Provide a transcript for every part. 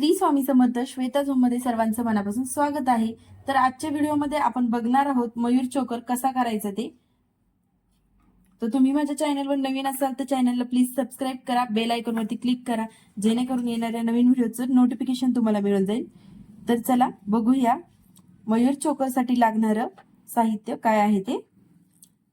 Shri Swami Samarth. Shweta zone मध्ये सर्वांचं मनापासून स्वागत आहे. तर आजच्या व्हिडिओमध्ये आपण बघणार आहोत मयूर चोकर कसा करायचा ते. तर तुम्ही माझ्या चॅनलवर नवीन असाल तर चॅनलला प्लीज सबस्क्राईब करा, बेल आयकॉन वरती क्लिक करा, जेणेकरून येणाऱ्या नवीन व्हिडिओचं नोटिफिकेशन तुम्हाला मिळून जाईल. तर चला बघूया मयूर चोकरसाठी लागणारं साहित्य काय आहे ते.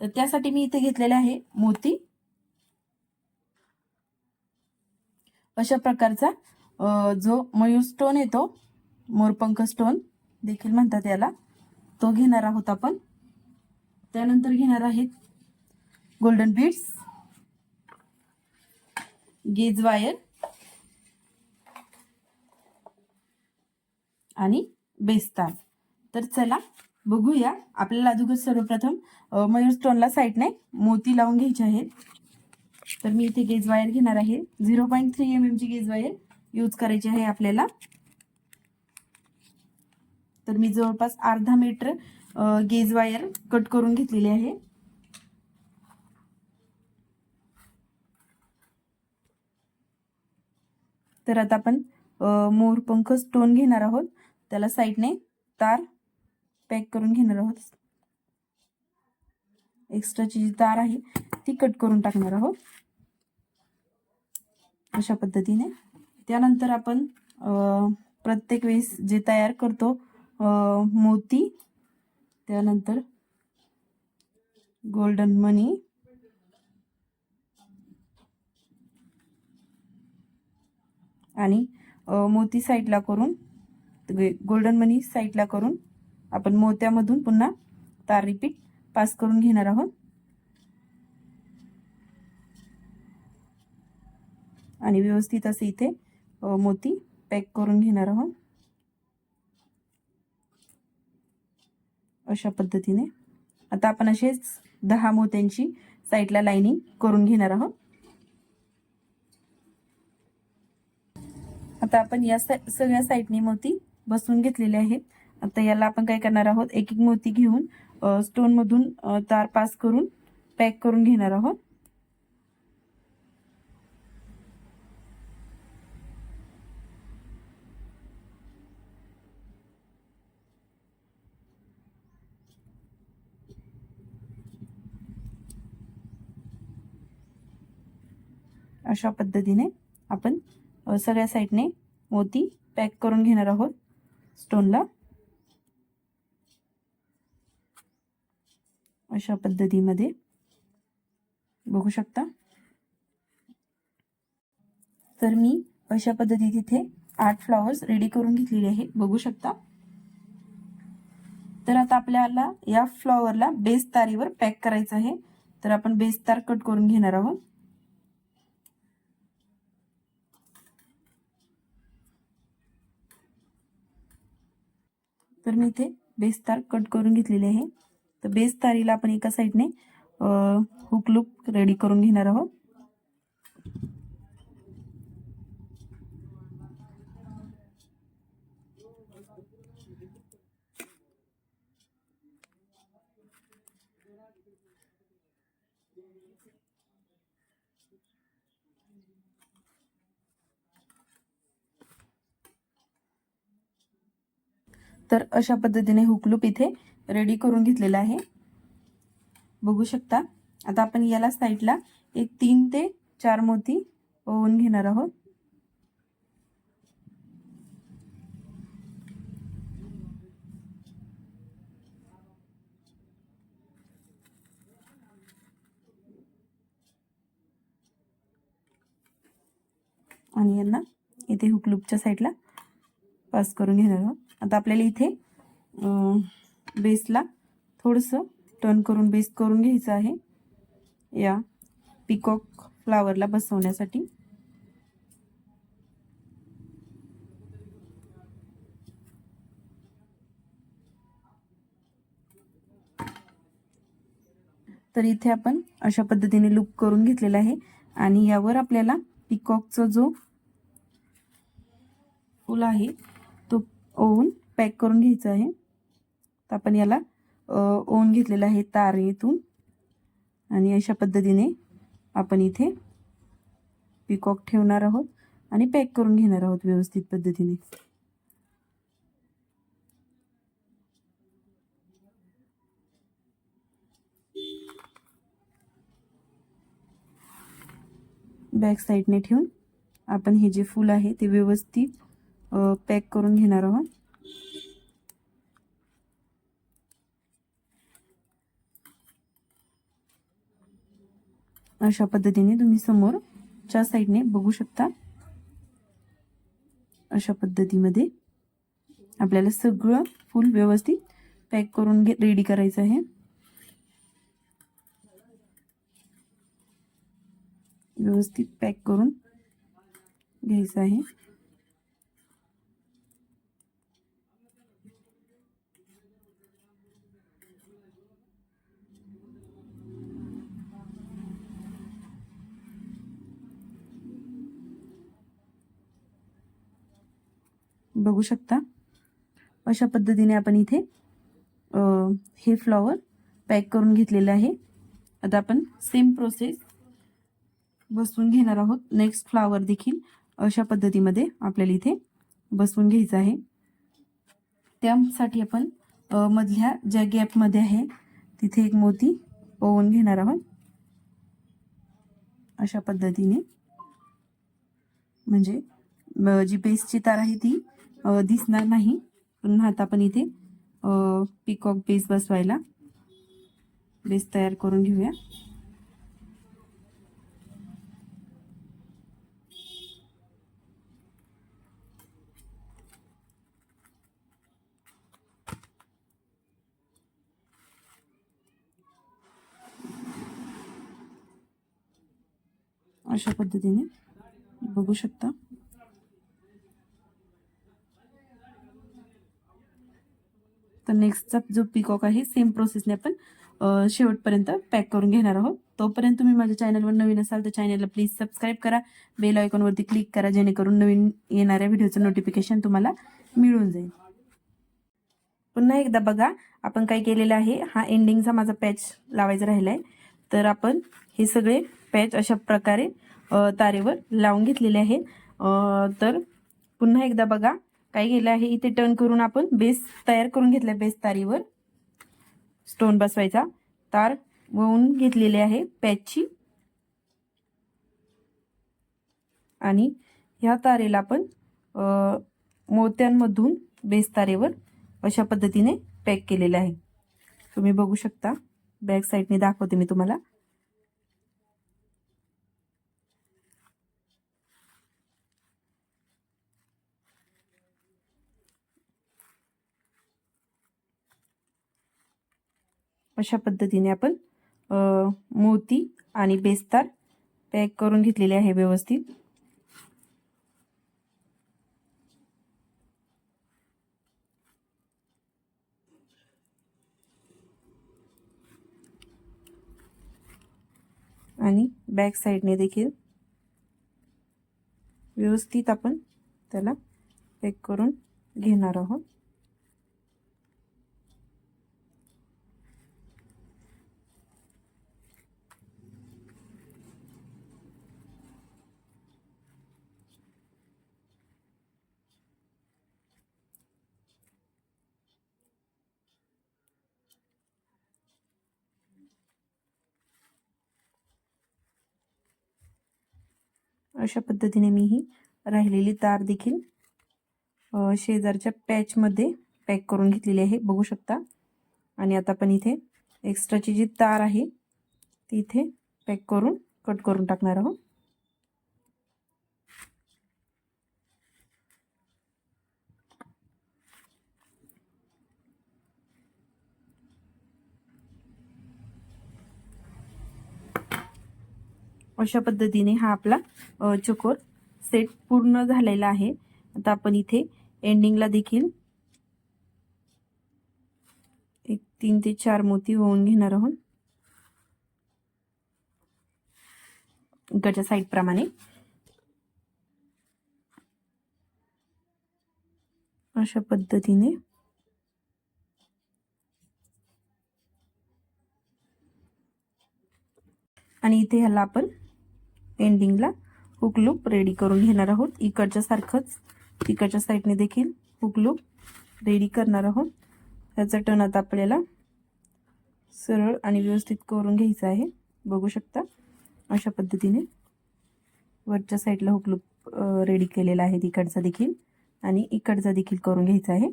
तर त्यासाठी मी इथे घेतलेले आहे मोती, अशा प्रकारचा जो मयूर स्टोन येतो, मोरपंख स्टोन देखील म्हणतात याला, तो घेणार आहोत आपण. त्यानंतर घेणार आहेत गोल्डन बीड्स, गेज वायर आणि बेस्तार. तर चला बघूया. आपल्याला अगोदर सर्वप्रथम मयूर स्टोनला साईडने मोती लावून घ्यायचे आहेत. तर मी इथे गेज वायर घेणार आहे. 0.3 mm ची गेज वायर यूज करायची आहे आपल्याला. तर मी जवळपास अर्धा मीटर गेज वायर कट करून घेतलेली आहे. तर आता आपण मोरपंख स्टोन घेणार आहोत. त्याला साईडने तार पॅक करून घेणार आहोत. एक्स्ट्राची जी तार आहे ती कट करून टाकणार आहोत अशा पद्धतीने. त्यानंतर आपण प्रत्येक वेळेस जे तयार करतो मोती, त्यानंतर गोल्डन मनी आणि मोती साईडला करून, गोल्डन मनी साईडला करून आपण मोत्यामधून पुन्हा तार रिपीट पास करून घेणार आहोत आणि व्यवस्थित असे इथे मोती पॅक करून घेणार आहोत अशा पद्धतीने. आता आपण असेच 10 मोत्यांची साईडला लाइनिंग करून घेणार आहोत. आता आपण या सगळ्या साईडने मोती बसवून घेतलेले आहेत. आता याला आपण काय करणार आहोत, एक एक मोती घेऊन स्टोन मधून तार पास करून पॅक करून घेणार आहोत. अशा पद्धतीने आपण सगळ्या साईडने मोती पॅक करून घेणार आहोत स्टोनला अशा पद्धतीमध्ये बघू शकता. तर मी अशा पद्धतीने इथे 8 फ्लॉवर्स रेडी करून घेतलेले आहे, बघू शकता. तर आता आपल्याला या फ्लॉवरला बेस तारीवर पॅक करायचं आहे. तर आपण बेस तार कट करून घेणार आहोत. तर मी इथे बेस तार कट करून घेतलेली आहे. तर बेस तारीला आपण एका साईडने हुक लूप रेडी करून घेणार आहोत. तर अशा पद्धतीने हुक लूप इथे रेडी करून घेतलेला आहे, बघू शकता. आता आपण याला साईडला एक 3 ते 4 मोती ओवून घेणार आहोत. आणि यांना इथे हुक लूपच्या साईडला पास करून घेणार आहोत. आता आपल्याला इथे बेसला थोडंसं टर्न करून बेस करून घ्यायचं आहे या पिकॉक फ्लावरला बसवण्यासाठी. तर इथे आपण अशा पद्धतीने लूप करून घेतलेला आहे आणि यावर आपल्याला पिकॉकचा जो फूल आहे तो ओवून पॅक करून घ्यायचा आहे. तर आपण याला ओवून घेतलेला आहे तारेतून आणि अशा पद्धतीने आपण इथे पिकॉक ठेवणार आहोत आणि पॅक करून घेणार आहोत व्यवस्थित पद्धतीने. बॅक साईडने ठेवून आपण हे जे फूल आहे ते व्यवस्थित पॅक करून घेणार आहोत. अशा पद्धतीने तुम्ही समोरच्या साईडने बघू शकता. अशा पद्धतीमध्ये आपल्याला सगळं फूल व्यवस्थित पॅक करून रेडी करायचं आहे. व्यवस्थित पॅक करून घ्यायचं आहे. बघू शकता अशा पद्धतीने आपण इथे हे फ्लॉवर पॅक करून घेतलेलं आहे. आता आपण सेम प्रोसेस बसवून घेणार आहोत. नेक्स्ट फ्लॉवर देखील अशा पद्धतीमध्ये आपल्याला इथे बसवून घ्यायचं आहे. त्यासाठी आपण मधल्या ज्या गॅपमध्ये आहे तिथे एक मोती ओवून घेणार आहोत. अशा पद्धतीने म्हणजे जी बेसची तार आहे ती दिसणार नाही. पुन्हा आता आपण इथे पिकॉक बेस बसवायला बेस तयार करून घेऊया. अशा पद्धतीने बघू शकता. तर नेक्स्टचा जो पिकॉक आहे सेम प्रोसेसने आपण शेवटपर्यंत पॅक करून घेणार आहोत. तोपर्यंत तुम्ही माझ्या चॅनलवर नवीन असाल तर चॅनलला प्लीज सबस्क्राईब करा. बेल आयकॉनवरती क्लिक करा जेणेकरून नवीन येणाऱ्या व्हिडिओचं नोटिफिकेशन तुम्हाला मिळून जाईल. पुन्हा एकदा बघा आपण काय केलेलं आहे. हा एंडिंगचा माझा पॅच लावायचा राहिला आहे. तर आपण हे सगळे पॅच अशा प्रकारे तारेवर लावून घेतलेले आहे. तर पुन्हा एकदा बघा काय केलं आहे. इथे टर्न करून आपण बेस तयार करून घेतला. बेस तारीवर स्टोन बसवायचा तार वळून घेतलेली आहे पॅचची आणि ह्या तारेला आपण मोत्यांमधून बेस तारेवर अशा पद्धतीने पॅक केलेलं आहे. तुम्ही बघू शकता. बॅक साईडने दाखवते मी तुम्हाला. अशा पद्धतीने आपण मोती आणि बेस्तार पॅक करून घेतलेले आहे व्यवस्थित. आणि बॅक साईडने देखील व्यवस्थित आपण त्याला पॅक करून घेणार आहोत. अशा पद्धतीने मी ही राहिलेली तार देखील शेजारच्या पॅच मध्ये पॅक करून घेतलेली आहे बघू शकता. आणि आता आपण इथे एक्स्ट्राची जी तार आहे ती इथे पॅक करून कट करून टाकणार आहोत. अशा पद्धतीने हा आपला चकोर सेट पूर्ण झालेला आहे. आता आपण इथे एंडिंगला देखील एक 3 ते 4 मोती होऊन घेणार आहोत इकडच्या साइड प्रमाणे. अशा पद्धतीने आणि इथे ह्याला आपण एंडिंगला हुक लूप रेडी करून घेणार आहोत. इकडच्या सारखंच तिकडच्या साईडने देखील हुक लूप रेडी करणार आहोत. ह्याचा टर्न आता आपल्याला सरळ आणि व्यवस्थित करून घ्यायचा आहे. बघू शकता अशा पद्धतीने वरच्या साईडला हुक लूप रेडी केलेला आहे. इकडचा देखील आणि इकडचा देखील करून घ्यायचा आहे.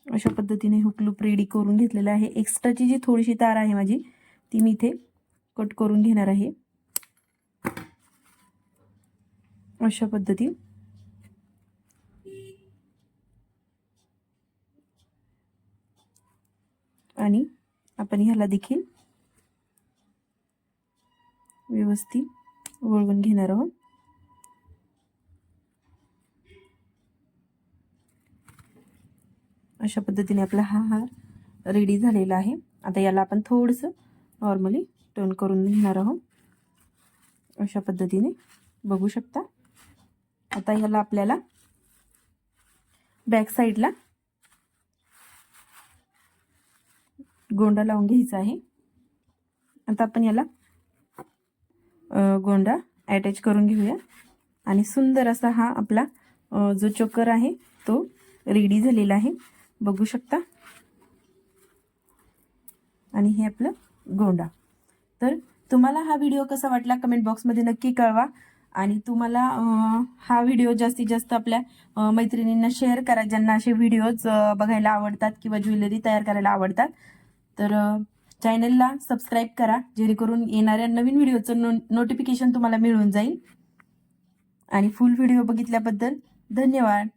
अशा पद्धतीने हुक लूप रेडी करून घेतलेला आहे. एक्स्ट्राची जी थोडीशी तार आहे माझी ती मी इथे कट करून घेणार आहे. अशा पद्धतीने आणि आपण ह्याला देखील व्यवस्थित वळवून घेणार आहोत. अशा पद्धतीने आपला हा हार रेडी झालेला आहे. आता याला आपण थोडंसं नॉर्मली टर्न करून घेणार आहोत. अशा पद्धतीने बघू शकता. आता याला आपल्याला बॅक साईडला गोंडा लावून घ्यायचा आहे. आता आपण याला गोंडा अटॅच करून घेऊया आणि सुंदर असा हा आपला जो चोकर आहे तो रेडी झालेला आहे. बघू शकता. आणि हे आपलं गोंडा. तर तुम्हाला हा व्हिडिओ कसा वाटला कमेंट बॉक्समध्ये नक्की कळवा. आणि तुम्हाला हा व्हिडिओ जास्तीत जास्त आपल्या मैत्रिणींना शेअर करा ज्यांना असे व्हिडिओज बघायला आवडतात किंवा ज्वेलरी तयार करायला आवडतात. तर चॅनलला सबस्क्राईब करा जेणेकरून येणाऱ्या नवीन व्हिडिओचं नोटिफिकेशन तुम्हाला मिळून जाईल. आणि फुल व्हिडिओ बघितल्याबद्दल धन्यवाद.